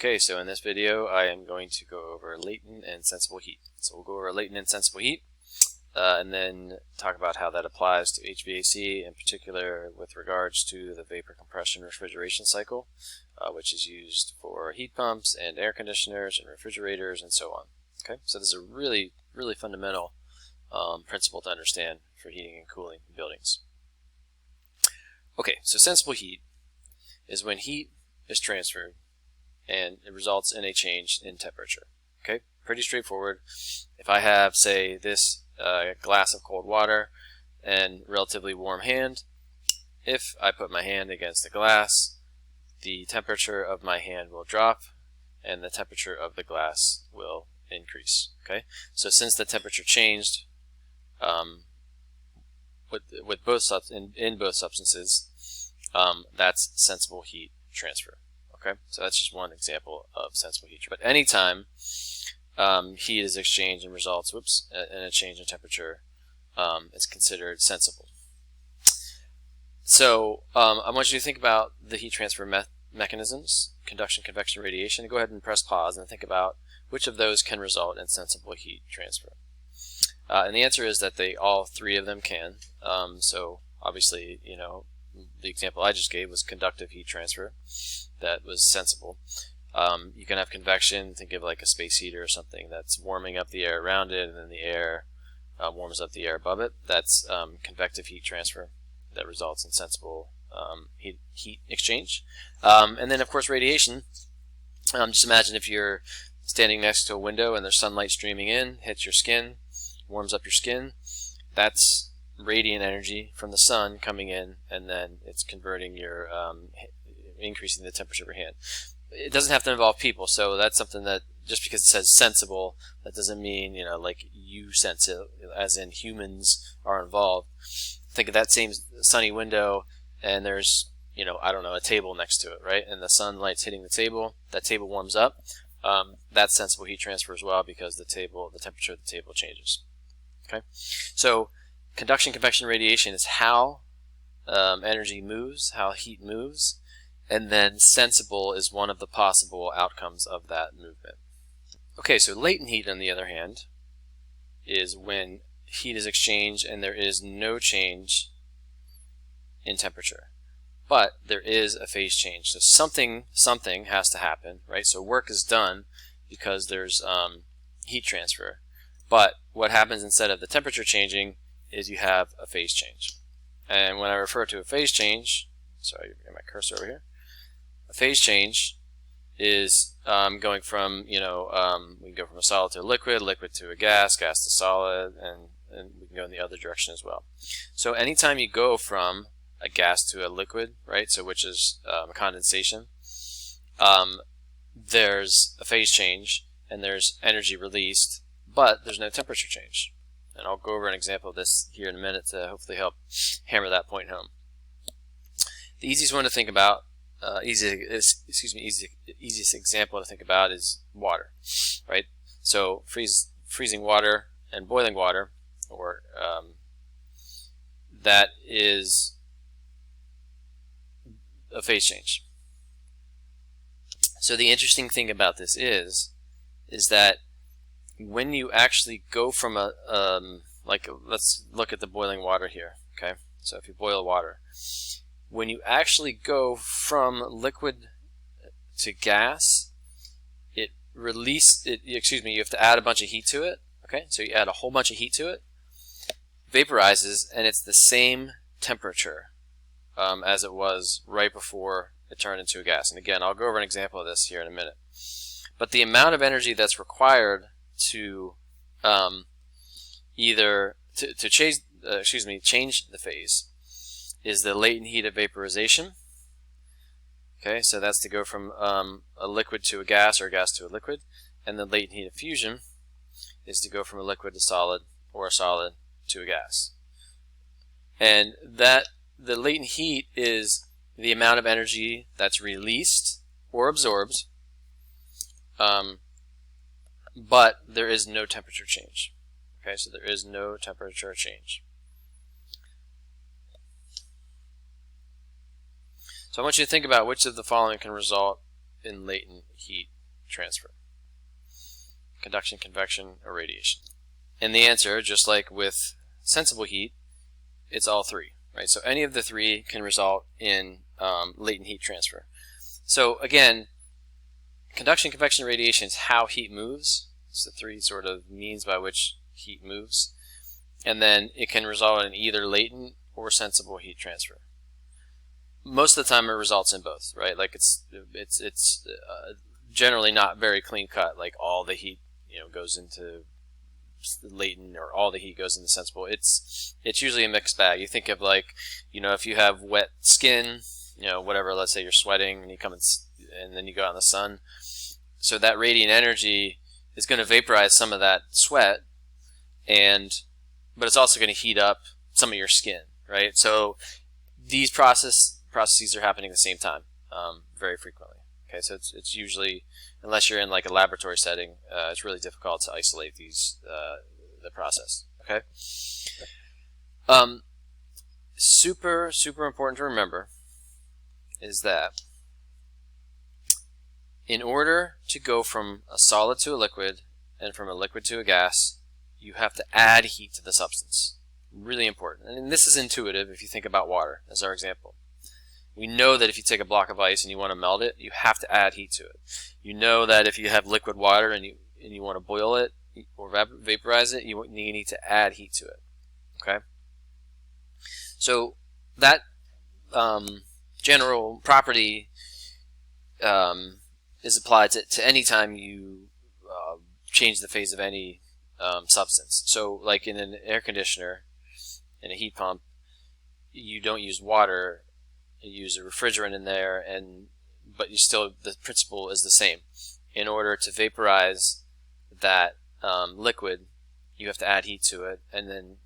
Okay, so in this video I am going to go over latent and sensible heat. So we'll go over latent and sensible heat and then talk about how that applies to HVAC, in particular with regards to the vapor compression refrigeration cycle, which is used for heat pumps and air conditioners and refrigerators and so on. Okay, so this is a really fundamental principle to understand for heating and cooling buildings. Okay, so sensible heat is when heat is transferred and it results in a change in temperature. Okay, pretty straightforward. If I have, say, this glass of cold water and relatively warm hand, if I put my hand against the glass, the temperature of my hand will drop and the temperature of the glass will increase. Okay, so since the temperature changed with both in both substances, that's sensible heat transfer. Okay, so that's just one example of sensible heat. But anytime heat is exchanged and results in a change in temperature, it's considered sensible. So I want you to think about the heat transfer mechanisms: conduction, convection, radiation. Go ahead and press pause and think about which of those can result in sensible heat transfer. And the answer is that all three of them can. So obviously, you know, the example I just gave was conductive heat transfer. That was sensible. You can have convection. Think of like a space heater or something that's warming up the air around it, and then the air warms up the air above it. That's convective heat transfer that results in sensible heat exchange. And then, of course, radiation. Just imagine if you're standing next to a window and there's sunlight streaming in, hits your skin, warms up your skin. That's radiant energy from the sun coming in, and then it's converting your increasing the temperature of your hand. It doesn't have to involve people, so that's something that just because it says sensible, that doesn't mean, you know, like you sense it, as in humans are involved. Think of that same sunny window, and there's, you know, I don't know, a table next to it, right? And the sunlight's hitting the table. That table warms up. That's sensible heat transfer as well, because the temperature of the table changes. Okay, so conduction, convection, radiation is how energy moves, how heat moves. And then sensible is one of the possible outcomes of that movement. Okay, so latent heat, on the other hand, is when heat is exchanged and there is no change in temperature, but there is a phase change. So something has to happen, right? So work is done because there's heat transfer. But what happens instead of the temperature changing is you have a phase change. And when I refer to a phase change, sorry, get my cursor over here. A phase change is going from, you know, we can go from a solid to a liquid, liquid to a gas, gas to solid, and we can go in the other direction as well. So anytime you go from a gas to a liquid, right, so which is condensation, there's a phase change and there's energy released, but there's no temperature change. And I'll go over an example of this here in a minute to hopefully help hammer that point home. The easiest one to think about, easiest example to think about is water, right? So freezing water and boiling water, or that is a phase change. So the interesting thing about this is that when you actually go from like, let's look at the boiling water here, okay? So if you boil water, when you actually go from liquid to gas, you have to add a bunch of heat to it, okay? So you add a whole bunch of heat to it, vaporizes, and it's the same temperature as it was right before it turned into a gas. And again, I'll go over an example of this here in a minute. But the amount of energy that's required to change the phase is the latent heat of vaporization. Okay, so that's to go from a liquid to a gas, or a gas to a liquid. And the latent heat of fusion is to go from a liquid to solid, or a solid to a gas. And the latent heat is the amount of energy that's released or absorbed, but there is no temperature change. Okay, so there is no temperature change. So I want you to think about which of the following can result in latent heat transfer? Conduction, convection, or radiation? And the answer, just like with sensible heat, it's all three, right? So any of the three can result in latent heat transfer. So again, conduction, convection, radiation is how heat moves. It's the three sort of means by which heat moves. And then it can result in either latent or sensible heat transfer. Most of the time it results in both, right? Like it's generally not very clean cut, like all the heat goes into latent or all the heat goes into sensible. It's usually a mixed bag. You think of like, if you have wet skin, whatever, let's say you're sweating and you come and then you go out in the sun, so that radiant energy is going to vaporize some of that sweat, but it's also going to heat up some of your skin, right? So these processes are happening at the same time very frequently. Okay, so it's usually, unless you're in like a laboratory setting, it's really difficult to isolate the process. Okay, super important to remember is that in order to go from a solid to a liquid and from a liquid to a gas, you have to add heat to the substance. Really important. And this is intuitive if you think about water as our example. We know that if you take a block of ice and you want to melt it, you have to add heat to it. You know that if you have liquid water and you want to boil it or vaporize it, you need to add heat to it. Okay? So that general property is applied to any time you change the phase of any substance. So like in an air conditioner, in a heat pump, you don't use water, you use a refrigerant in there, but the principle is the same. In order to vaporize that liquid, you have to add heat to it, and then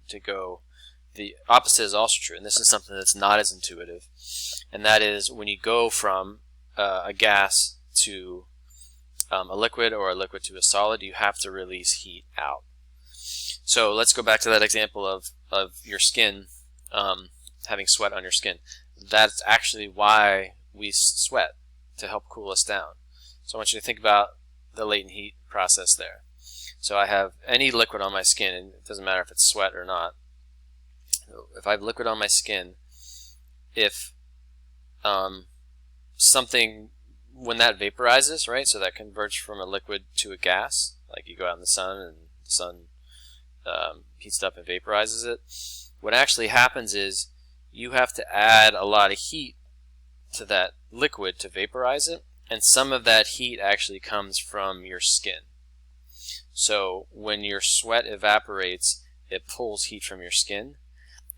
the opposite is also true, and this is something that's not as intuitive, and that is when you go from a gas to a liquid or a liquid to a solid, you have to release heat out. So let's go back to that example of your skin, having sweat on your skin. That's actually why we sweat, to help cool us down. So I want you to think about the latent heat process there. So I have any liquid on my skin, and it doesn't matter if it's sweat or not. If I have liquid on my skin, if something, when that vaporizes, right, so that converts from a liquid to a gas, like you go out in the sun and the sun heats it up and vaporizes it, what actually happens is you have to add a lot of heat to that liquid to vaporize it, and some of that heat actually comes from your skin. So when your sweat evaporates, it pulls heat from your skin,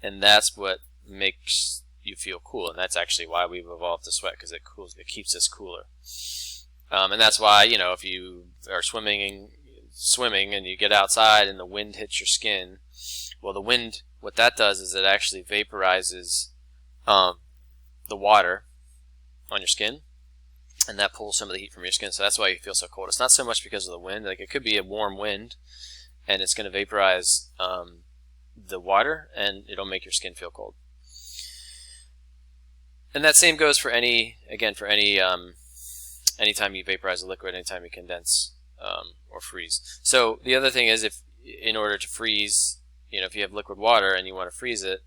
and that's what makes you feel cool, and that's actually why we've evolved to sweat, because it keeps us cooler. And that's why, if you are swimming and you get outside and the wind hits your skin, well, the wind, what that does is it actually vaporizes the water on your skin, and that pulls some of the heat from your skin. So that's why you feel so cold. It's not so much because of the wind. Like, it could be a warm wind, and it's going to vaporize the water, and it'll make your skin feel cold. And that same goes for anytime you vaporize a liquid, anytime you condense or freeze. So the other thing is, if in order to freeze, if you have liquid water and you want to freeze it,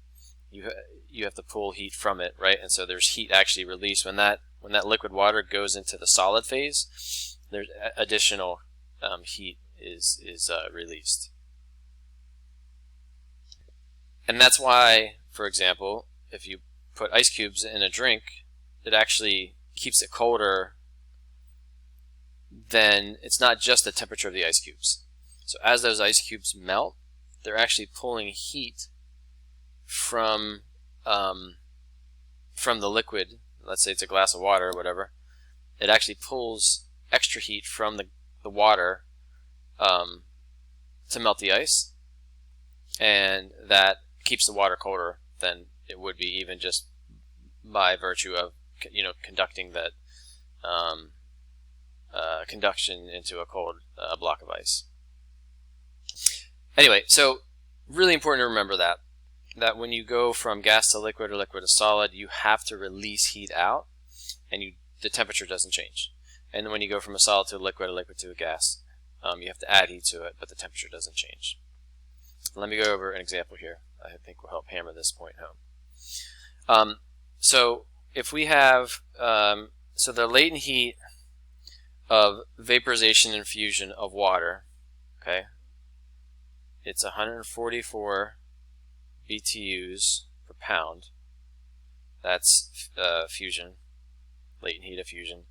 you have to pull heat from it, right? And so there's heat actually released when that liquid water goes into the solid phase. There's additional heat is released, and that's why, for example, if you put ice cubes in a drink, it actually keeps it colder. Then it's not just the temperature of the ice cubes. So as those ice cubes melt, they're actually pulling heat from the liquid. Let's say it's a glass of water or whatever. It actually pulls extra heat from the water to melt the ice, and that keeps the water colder than it would be even just by virtue of conducting that conduction into a cold block of ice. Anyway, so really important to remember that when you go from gas to liquid or liquid to solid, you have to release heat out, and the temperature doesn't change. And when you go from a solid to a liquid to a gas, you have to add heat to it, but the temperature doesn't change. Let me go over an example here. I think will help hammer this point home. So if we have, so the latent heat of vaporization and fusion of water, okay, it's 144 BTUs per pound. That's fusion, latent heat of fusion.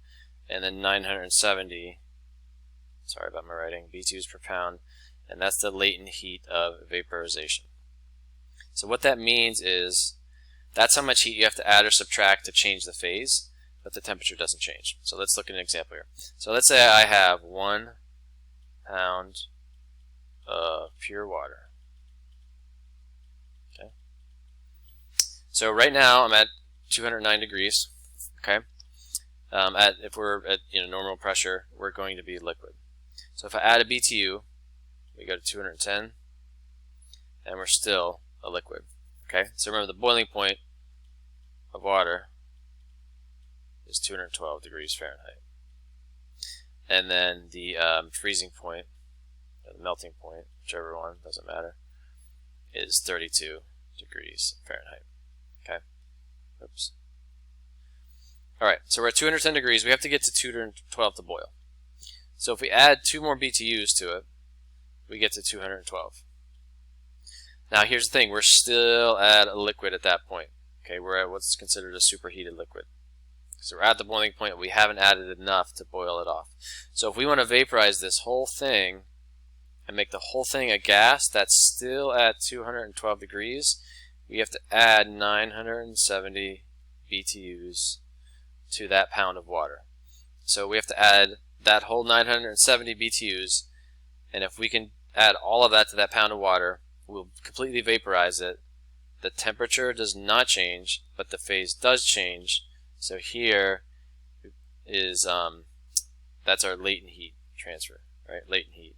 And then 970, sorry about my writing, BTUs per pound, and that's the latent heat of vaporization. So what that means is that's how much heat you have to add or subtract to change the phase, but the temperature doesn't change. So let's look at an example here. So let's say I have 1 pound of pure water. Okay. So right now I'm at 209 degrees. Okay. If we're at normal pressure, we're going to be liquid. So if I add a BTU, we go to 210, and we're still a liquid. Okay. So remember, the boiling point of water is 212 degrees Fahrenheit, and then the freezing point, or the melting point, whichever one, doesn't matter, is 32 degrees Fahrenheit. Okay. Oops. Alright, so we're at 210 degrees. We have to get to 212 to boil. So if we add 2 more BTUs to it, we get to 212. Now here's the thing, we're still at a liquid at that point. Okay, we're at what's considered a superheated liquid. So we're at the boiling point, we haven't added enough to boil it off. So if we want to vaporize this whole thing and make the whole thing a gas that's still at 212 degrees, we have to add 970 BTUs to that pound of water. So we have to add that whole 970 BTUs, and if we can add all of that to that pound of water, we'll completely vaporize it. The temperature does not change, but the phase does change. So here is that's our latent heat transfer, right? Latent heat.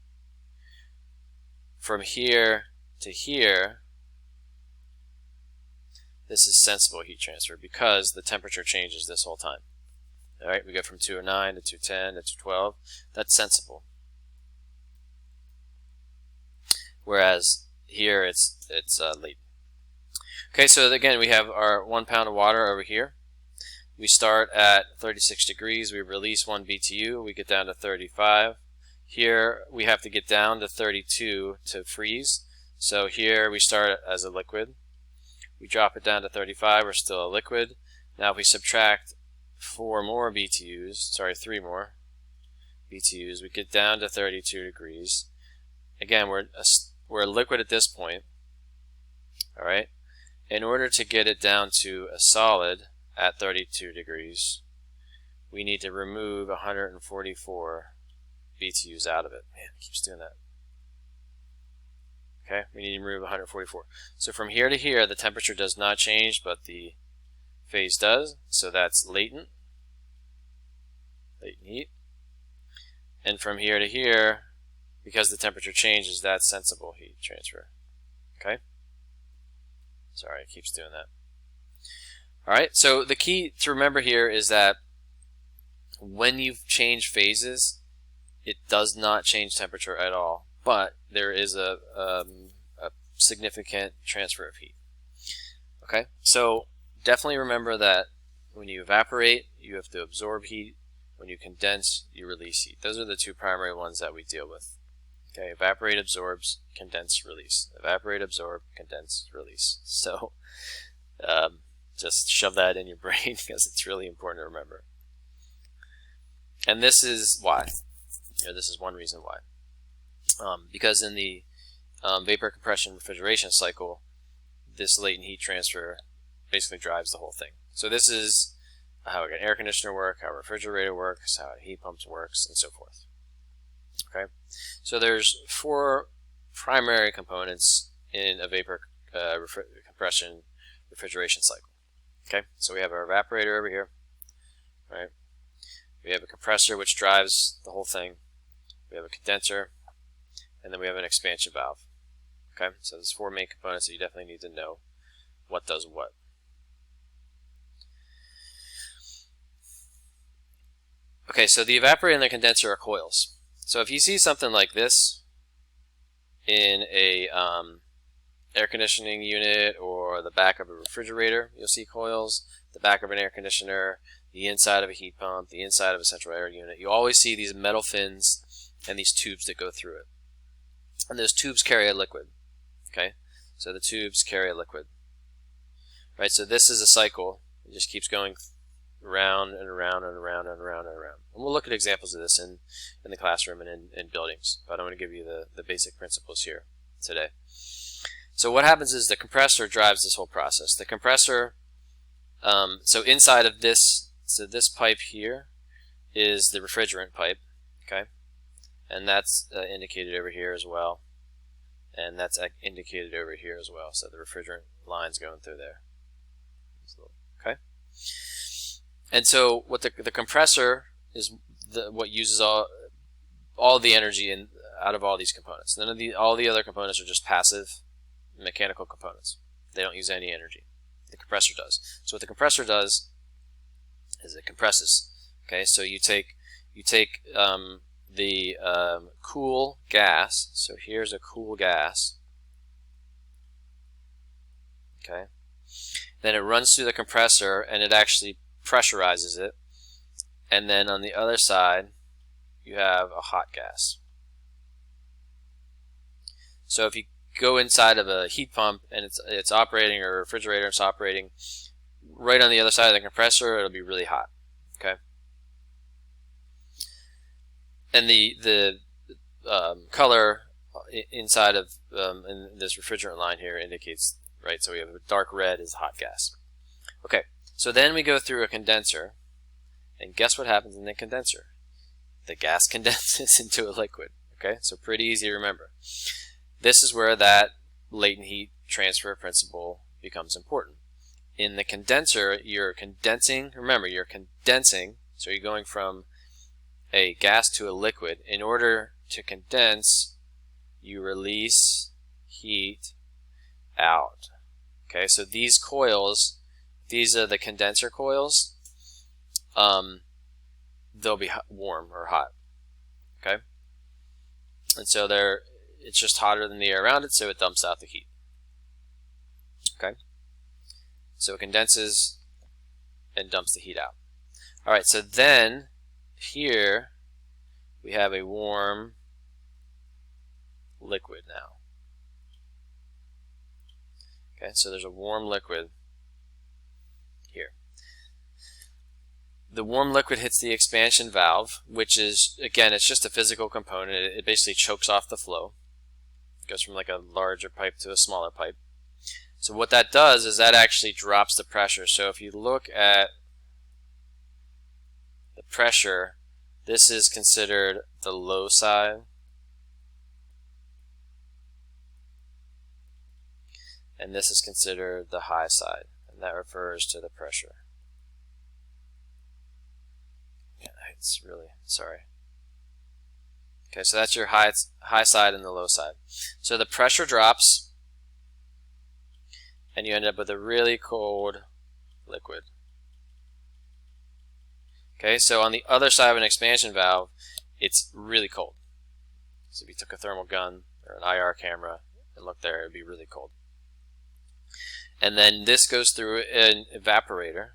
From here to here, this is sensible heat transfer because the temperature changes this whole time. All right, we go from 209 to 210 to 212. That's sensible. Whereas here it's latent. Okay, so again we have our 1 pound of water over here. We start at 36 degrees. We release 1 BTU. We get down to 35. Here we have to get down to 32 to freeze. So here we start as a liquid. We drop it down to 35. We're still a liquid. Now if we subtract 3 more BTUs, we get down to 32 degrees. Again, we're a liquid at this point. All right. In order to get it down to a solid at 32 degrees, we need to remove 144 BTUs out of it. Man, it keeps doing that. Okay, we need to remove 144. So from here to here, the temperature does not change, but the phase does. So that's latent heat. And from here to here, because the temperature changes, that's sensible heat transfer. Okay? Sorry, it keeps doing that. Alright, so the key to remember here is that when you've changed phases, it does not change temperature at all, but there is a significant transfer of heat. Okay, so definitely remember that when you evaporate, you have to absorb heat. When you condense, you release heat. Those are the 2 primary ones that we deal with. Okay, evaporate, absorbs, condense, release. Evaporate, absorb, condense, release. So just shove that in your brain because it's really important to remember. And this is why. This is one reason why. Because in the vapor compression refrigeration cycle, this latent heat transfer basically drives the whole thing. So this is how an air conditioner works, how a refrigerator works, how a heat pump works, and so forth. Okay, so there's 4 primary components in a vapor compression refrigeration cycle. Okay, so we have our evaporator over here, right? We have a compressor which drives the whole thing. We have a condenser, and then we have an expansion valve. Okay, so there's 4 main components that you definitely need to know what does what. Okay, so the evaporator and the condenser are coils. So if you see something like this in a air conditioning unit or the back of a refrigerator, you'll see coils, the back of an air conditioner, the inside of a heat pump, the inside of a central air unit. You always see these metal fins and these tubes that go through it. And those tubes carry a liquid. Okay, so the tubes carry a liquid. Right, so this is a cycle. It just keeps going around and around and around and around and around. And we'll look at examples of this in the classroom and in buildings, but I'm going to give you the basic principles here today. So what happens is the compressor drives this whole process. The compressor, so inside of this, so this pipe here is the refrigerant pipe, okay, and that's indicated over here as well, and that's indicated over here as well. So the refrigerant line's going through there. Okay. And so what the compressor is what uses all the energy out of all these components. All the other components are just passive mechanical components. They don't use any energy. The compressor does. So what the compressor does is it compresses. Okay, so you take the cool gas. So here's a cool gas. Okay. Then it runs through the compressor and it actually pressurizes it, and then on the other side you have a hot gas. So if you go inside of a heat pump and it's operating, or a refrigerator it's operating, right on the other side of the compressor it'll be really hot. Okay, and the color inside of in this refrigerant line here indicates, right, so we have a dark red is hot gas. Okay, so then we go through a condenser, and guess what happens in the condenser? The gas condenses into a liquid. Okay, so pretty easy to remember. This is where that latent heat transfer principle becomes important. In the condenser, you're condensing, remember, you're condensing, so you're going from a gas to a liquid. In order to condense, you release heat out. Okay, so these coils, these are the condenser coils. They'll be warm or hot. Okay, and so it's just hotter than the air around it, so it dumps out the heat. Okay, so it condenses and dumps the heat out. All right, so then here we have a warm liquid now. Okay, so there's a warm liquid here. The warm liquid hits the expansion valve, which is, again, it's just a physical component. It basically chokes off the flow. It goes from like a larger pipe to a smaller pipe. So what that does is that actually drops the pressure. So if you look at the pressure, this is considered the low side, and this is considered the high side, and that refers to the pressure. Yeah, it's really, sorry. Okay, so that's your high side and the low side. So the pressure drops, and you end up with a really cold liquid. Okay, so on the other side of an expansion valve, it's really cold. So if you took a thermal gun or an IR camera and looked there, it would be really cold. And then this goes through an evaporator.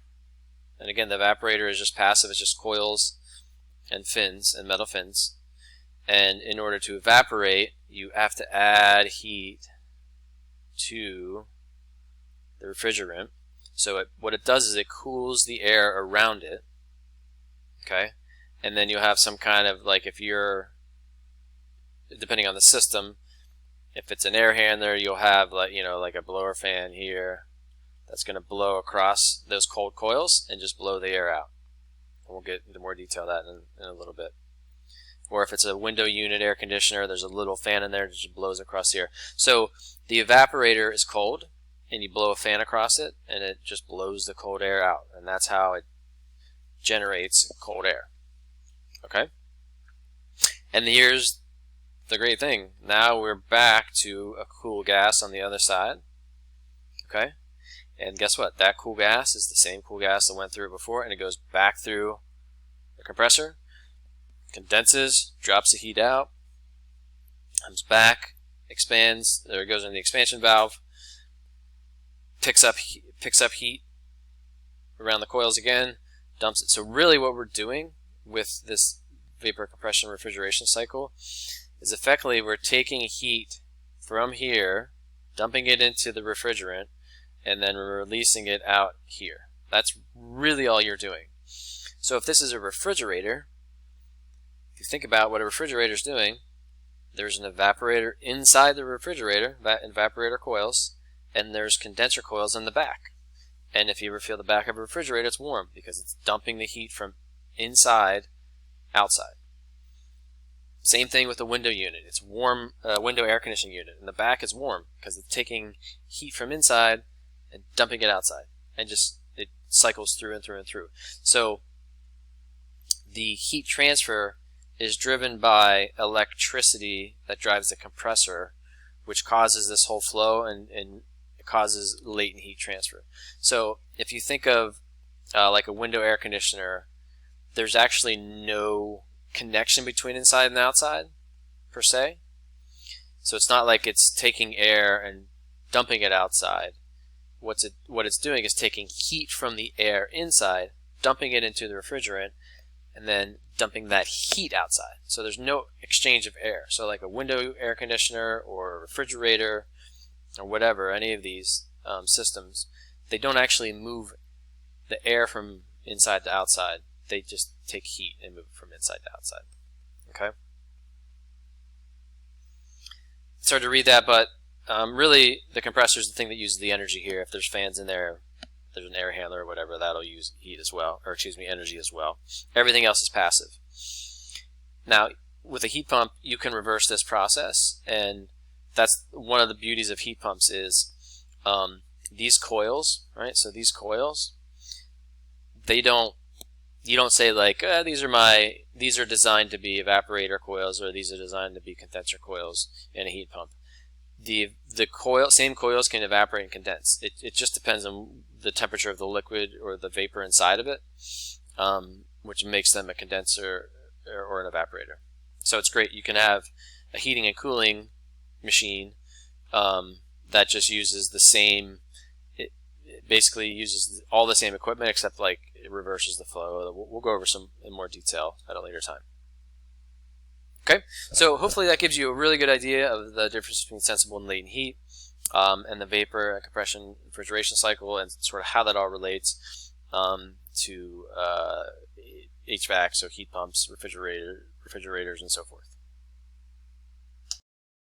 And again, the evaporator is just passive. It's just coils and fins and metal fins. And in order to evaporate, you have to add heat to the refrigerant. So what it does is it cools the air around it. Okay, and then you'll have some kind of, like, if you're, depending on the system, if it's an air handler, you'll have, like, you know, like a blower fan here that's going to blow across those cold coils and just blow the air out. And we'll get into more detail of that in a little bit. Or if it's a window unit air conditioner, there's a little fan in there that just blows across the air. So the evaporator is cold, and you blow a fan across it, and it just blows the cold air out, and that's how it generates cold air. Okay? And here's the great thing. Now we're back to a cool gas on the other side. Okay? And guess what? That cool gas is the same cool gas that went through it before, and it goes back through the compressor, condenses, drops the heat out, comes back, expands, or goes in the expansion valve, picks up heat around the coils again, dumps it. So really what we're doing with this vapor compression refrigeration cycle is effectively we're taking heat from here, dumping it into the refrigerant, and then releasing it out here. That's really all you're doing. So if this is a refrigerator, if you think about what a refrigerator is doing, there's an evaporator inside the refrigerator, evaporator coils, and there's condenser coils in the back. And if you ever feel the back of a refrigerator, it's warm because it's dumping the heat from inside outside. Same thing with the window unit. It's warm, window air conditioning unit, and the back is warm because it's taking heat from inside and dumping it outside, and just it cycles through and through and through. So the heat transfer is driven by electricity that drives the compressor, which causes this whole flow and it causes latent heat transfer. So if you think of like a window air conditioner, there's actually no connection between inside and outside per se. So it's not like it's taking air and dumping it outside. What it's doing is taking heat from the air inside, dumping it into the refrigerant, and then dumping that heat outside. So there's no exchange of air. So like a window air conditioner or a refrigerator or whatever, any of these systems, they don't actually move the air from inside to outside. They just take heat and move it from inside to outside. Okay? It's hard to read that, but really the compressor is the thing that uses the energy here. If there's fans in there, if there's an air handler or whatever, that'll use heat as well, or excuse me, energy as well. Everything else is passive. Now, with a heat pump, you can reverse this process, and that's one of the beauties of heat pumps is these coils, right? So these coils, you don't say like these are designed to be evaporator coils, or these are designed to be condenser coils in a heat pump. The same coils can evaporate and condense. It just depends on the temperature of the liquid or the vapor inside of it, which makes them a condenser or an evaporator. So it's great. You can have a heating and cooling machine that just uses the same. It basically uses all the same equipment, except like it reverses the flow. We'll go over some in more detail at a later time. Okay, so hopefully that gives you a really good idea of the difference between sensible and latent heat, and the vapor and compression refrigeration cycle, and sort of how that all relates to HVAC, so heat pumps, refrigerators, and so forth.